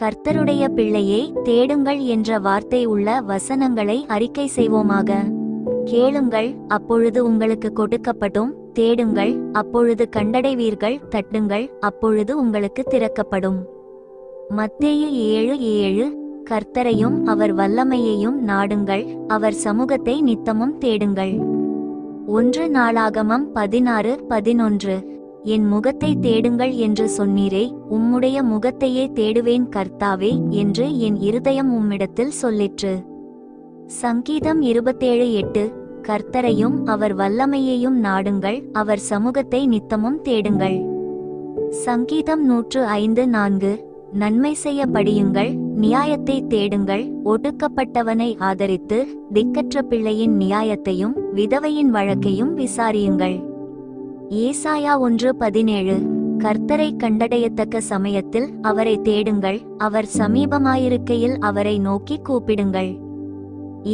கர்த்தருடைய பிள்ளையே, தேடுங்கள் என்ற வார்த்தை உள்ள வசனங்களை அறிக்கை செய்வோமாக. கேளுங்கள், அப்பொழுது உங்களுக்கு கொடுக்கப்படும்; தேடுங்கள், அப்பொழுது கண்டடைவீர்கள்; தட்டுங்கள், அப்பொழுது உங்களுக்கு திறக்கப்படும். மத்தேயு 7:7. கர்த்தரையும் அவர் வல்லமையையும் நாடுங்கள், அவர் சமூகத்தை நித்தமும் தேடுங்கள். 1 நாளாகமம் 16:11. என் முகத்தை தேடுங்கள் என்று சொன்னீரே, உம்முடைய முகத்தையே தேடுவேன் கர்த்தாவே என்று என் இருதயம் உம்மிடத்தில் சொல்லிற்று. சங்கீதம் 27:8. கர்த்தரையும் அவர் வல்லமையையும் நாடுங்கள், அவர் சமூகத்தை நித்தமும் தேடுங்கள். சங்கீதம் 105:4. நன்மை செய்ய படியுங்கள், நியாயத்தை தேடுங்கள், ஒடுக்கப்பட்டவனை ஆதரித்து திக்கற்ற பிள்ளையின் நியாயத்தையும் விதவையின் வழக்கையும் விசாரியுங்கள். ஏசாயா 1:17. கர்த்தரை கண்டடையத்தக்க சமயத்தில் அவரை தேடுங்கள், அவர் சமீபமாயிருக்கையில் அவரை நோக்கி கூப்பிடுங்கள்.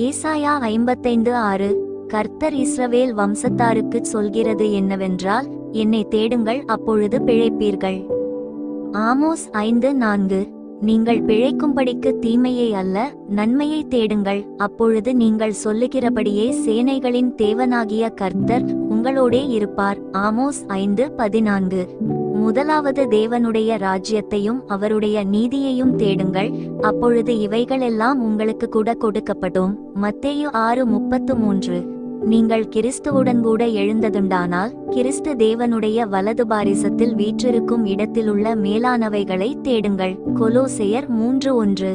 ஏசாயா 55:6. கர்த்தர் இஸ்ரவேல் வம்சத்தாருக்குச் சொல்கிறது என்னவென்றால், என்னை தேடுங்கள், அப்பொழுது பிழைப்பீர்கள். ஆமோஸ் 5:4. நீங்கள் பிழைக்கும்படிக்கு தீமையை அல்ல, நன்மையை தேடுங்கள், அப்பொழுது நீங்கள் சொல்லுகிறபடியே சேனைகளின் தேவனாகிய கர்த்தர் உங்களோடே இருப்பார். ஆமோஸ் 5:14. முதலாவது தேவனுடைய ராஜ்யத்தையும் அவருடைய நீதியையும் தேடுங்கள், அப்பொழுது இவைகளெல்லாம் உங்களுக்கு கூட கொடுக்கப்படும். மத்தேயு 6:33. நீங்கள் கிறிஸ்துவுடன் கூட எழுந்ததுண்டானால், கிறிஸ்து தேவனுடைய வலது பாரிசத்தில் வீற்றிருக்கும் இடத்திலுள்ள மேலானவைகளை தேடுங்கள். கொலோசையர் 3:1.